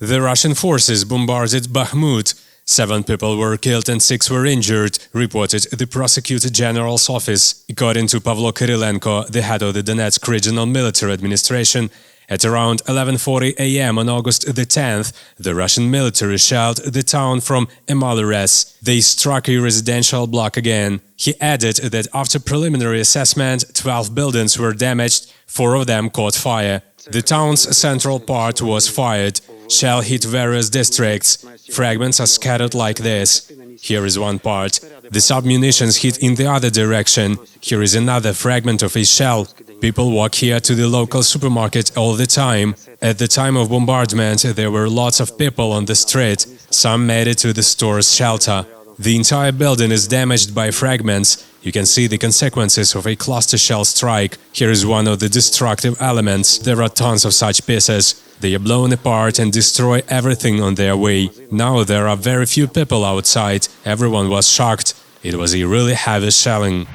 The Russian forces bombarded Bakhmut. 7 people were killed and 6 were injured, reported the Prosecutor General's office. According to Pavlo Kyrylenko, the head of the Donetsk Regional Military Administration, at around 11:40 a.m. on August the 10th, the Russian military shelled the town from Mykolaiv. They struck a residential block again. He added that after preliminary assessment, 12 buildings were damaged, 4 of them caught fire. The town's central part was fired. Shell hit various districts. Fragments are scattered like this. Here is one part. The submunitions hit in the other direction. Here is another fragment of a shell. People walk here to the local supermarket all the time. At the time of bombardment, there were lots of people on the street. Some made it to the store's shelter. The entire building is damaged by fragments. You can see the consequences of a cluster shell strike. Here is one of the destructive elements. There are tons of such pieces. They are blown apart and destroy everything on their way. Now there are very few people outside. Everyone was shocked. It was a really heavy shelling.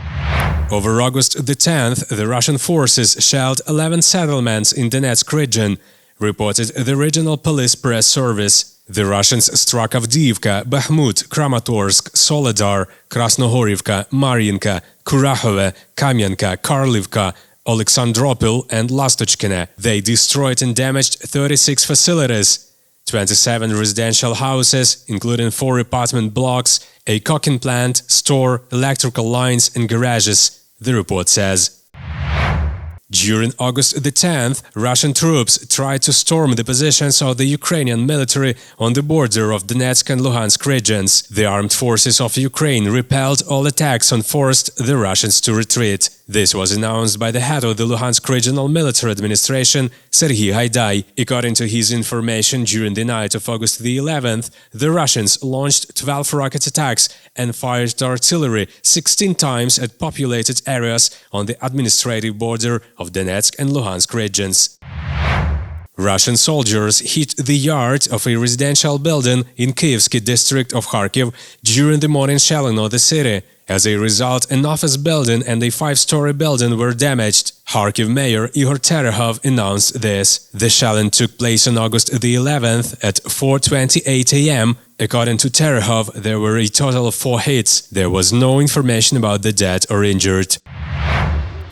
Over August the 10th, the Russian forces shelled 11 settlements in Donetsk region, reported the regional police press service. The Russians struck Avdiivka, Bakhmut, Kramatorsk, Soledar, Krasnohorivka, Mariinka, Kurakhove, Kamianka, Kharkivka, Oleksandropol and Lastochkine. They destroyed and damaged 36 facilities, 27 residential houses, including 4 apartment blocks, a cooking plant, store, electrical lines and garages, the report says. During August the 10th, Russian troops tried to storm the positions of the Ukrainian military on the border of Donetsk and Luhansk regions. The armed forces of Ukraine repelled all attacks and forced the Russians to retreat. This was announced by the head of the Luhansk Regional Military Administration, Serhiy Haidai. According to his information, during the night of August the 11th, the Russians launched 12 rocket attacks and fired artillery 16 times at populated areas on the administrative border of Donetsk and Luhansk regions. Russian soldiers hit the yard of a residential building in Kyivsky district of Kharkiv during the morning shelling of the city. As a result, an office building and a 5-story building were damaged. Kharkiv mayor Igor Terehov announced this. The shelling took place on August the 11th at 4:28 a.m. According to Terehov, there were a total of 4 hits. There was no information about the dead or injured.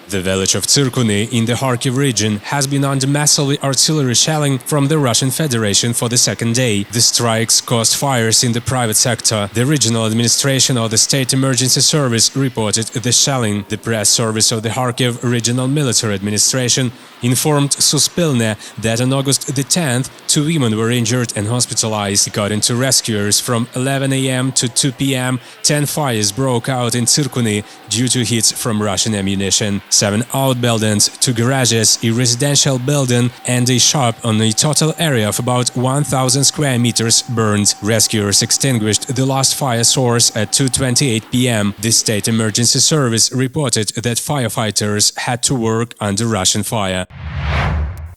The village of Tsirkuni in the Kharkiv region has been under massive artillery shelling from the Russian Federation for the second day. The strikes caused fires in the private sector. The regional administration of the State Emergency Service reported the shelling. The press service of the Kharkiv Regional Military Administration informed Suspilne that on August the 10th, 2 women were injured and hospitalized. According to rescuers, from 11 a.m. to 2 p.m., 10 fires broke out in Tsirkuni due to hits from Russian ammunition. 7 outbuildings, 2 garages, a residential building and a shop on a total area of about 1,000 square meters burned. Rescuers extinguished the last fire source at 2:28 p.m. The State Emergency Service reported that firefighters had to work under Russian fire.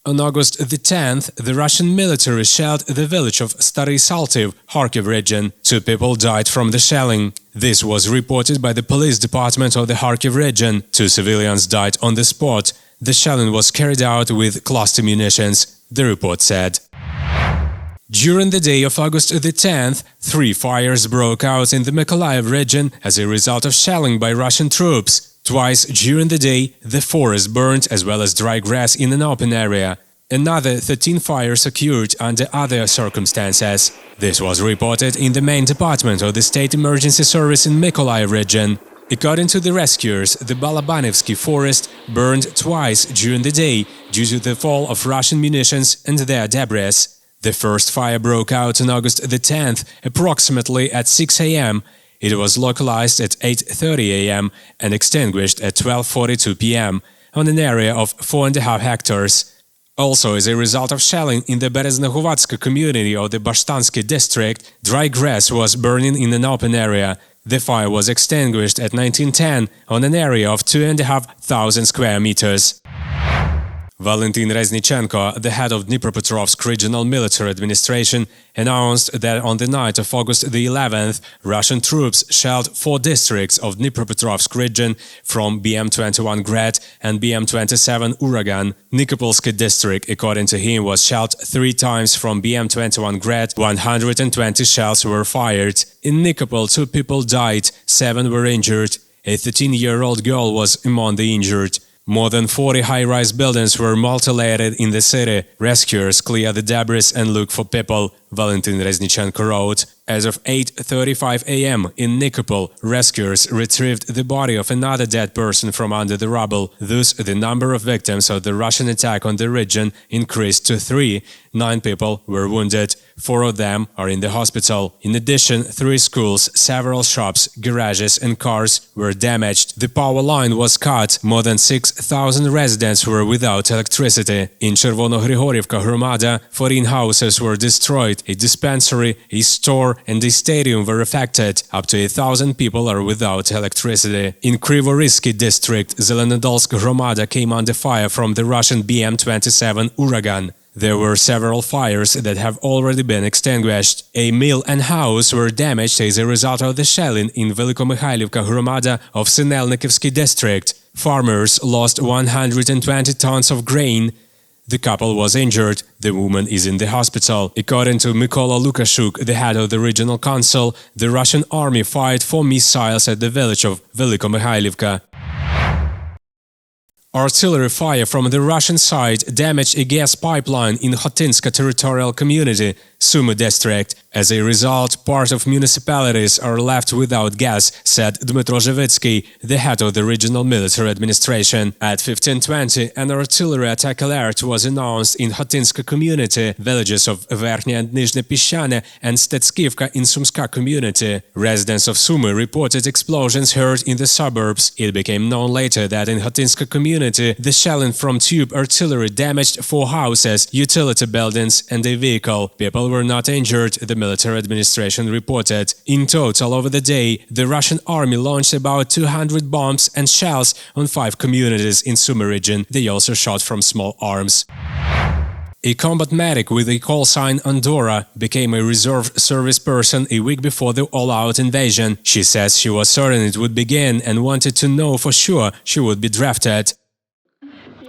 On August the 10th, the Russian military shelled the village of Stary Saltiv, Kharkiv region. 2 people died from the shelling. This was reported by the police department of the Kharkiv region. 2 civilians died on the spot. The shelling was carried out with cluster munitions, the report said. During the day of August the 10th, 3 fires broke out in the Mykolaiv region as a result of shelling by Russian troops. Twice during the day, the forest burned as well as dry grass in an open area. Another 13 fires occurred under other circumstances. This was reported in the main department of the State Emergency Service in Mykolaiv region. According to the rescuers, the Balabanivsky forest burned twice during the day due to the fall of Russian munitions and their debris. The first fire broke out on August the 10th, approximately at 6 a.m. It was localized at 8:30 a.m. and extinguished at 12:42 p.m. on an area of 4.5 hectares. Also, as a result of shelling in the Bereznohuvatska community of the Bashtansky district, dry grass was burning in an open area. The fire was extinguished at 19:10 on an area of 2,500 square meters. Valentin Reznichenko, the head of Dnipropetrovsk Regional Military Administration, announced that on the night of August the 11th, Russian troops shelled 4 districts of Dnipropetrovsk region from BM-21 Grad and BM-27 Uragan. Nikopolsk district, according to him, was shelled 3 times from BM-21 Grad. 120 shells were fired. In Nikopol, 2 people died, 7 were injured. A 13-year-old girl was among the injured. More than 40 high-rise buildings were mutilated in the city. Rescuers clear the debris and look for people, Valentin Reznichenko wrote. As of 8:35 a.m. in Nikopol, rescuers retrieved the body of another dead person from under the rubble. Thus, the number of victims of the Russian attack on the region increased to 3. 9 people were wounded. 4 of them are in the hospital. In addition, 3 schools, several shops, garages and cars were damaged. The power line was cut. More than 6,000 residents were without electricity. In Chervono-Grigorivka Hromada, 14 houses were destroyed. A dispensary, a store and a stadium were affected. Up to 1,000 people are without electricity. In Krivorisky district, Zelenodolsk Hromada came under fire from the Russian BM-27 Uragan. There were several fires that have already been extinguished. A mill and house were damaged as a result of the shelling in Mykolaiv Hromada of Sinelnikivsky district. Farmers lost 120 tons of grain. The couple was injured. The woman is in the hospital. According to Mykola Lukashuk, the head of the regional council, the Russian army fired 4 missiles at the village of Velikomihailivka. Artillery fire from the Russian side damaged a gas pipeline in Hotinska territorial community, Sumy district. As a result, part of municipalities are left without gas, said Dmytro Zhevitsky, the head of the regional military administration. At 15:20, an artillery attack alert was announced in Hotinska community, villages of Verkhny and Nizhny Pischane and Stetskivka in Sumska community. Residents of Sumy reported explosions heard in the suburbs. It became known later that in Hotinska community, the shelling from tube artillery damaged 4 houses, utility buildings and a vehicle. People were not injured, the military administration reported. In total, over the day, the Russian army launched about 200 bombs and shells on 5 communities in Sumy region. They also shot from small arms. A combat medic with a call sign Andorra became a reserve service person a week before the all-out invasion. She says she was certain it would begin and wanted to know for sure she would be drafted.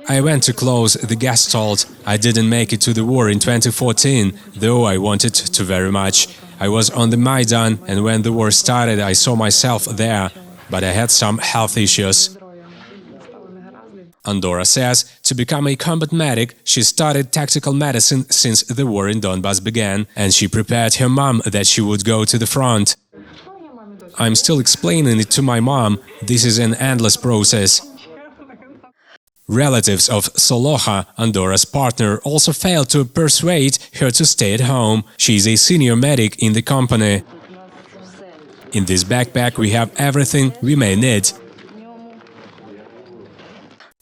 I went to close the Gestalt. I didn't make it to the war in 2014, though I wanted to very much. I was on the Maidan, and when the war started I saw myself there, but I had some health issues. Andorra says to become a combat medic, she studied tactical medicine since the war in Donbass began, and she prepared her mom that she would go to the front. I'm still explaining it to my mom. This is an endless process. Relatives of Soloha, Andorra's partner, also failed to persuade her to stay at home. She is a senior medic in the company. In this backpack we have everything we may need.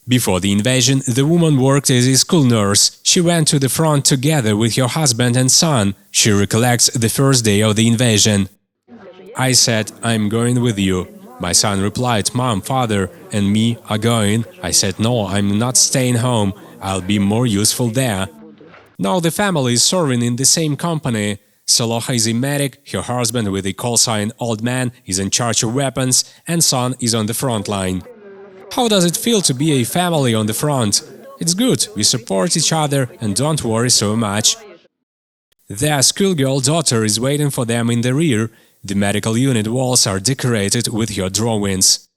Before the invasion, the woman worked as a school nurse. She went to the front together with her husband and son. She recollects the first day of the invasion. I said, "I'm going with you." My son replied, "Mom, father, and me are going." I said, "No, I'm not staying home. I'll be more useful there." Now the family is serving in the same company. Soloha is a medic, her husband with a call sign Old Man is in charge of weapons, and son is on the front line. How does it feel to be a family on the front? It's good, we support each other and don't worry so much. Their schoolgirl daughter is waiting for them in the rear. The medical unit walls are decorated with her drawings.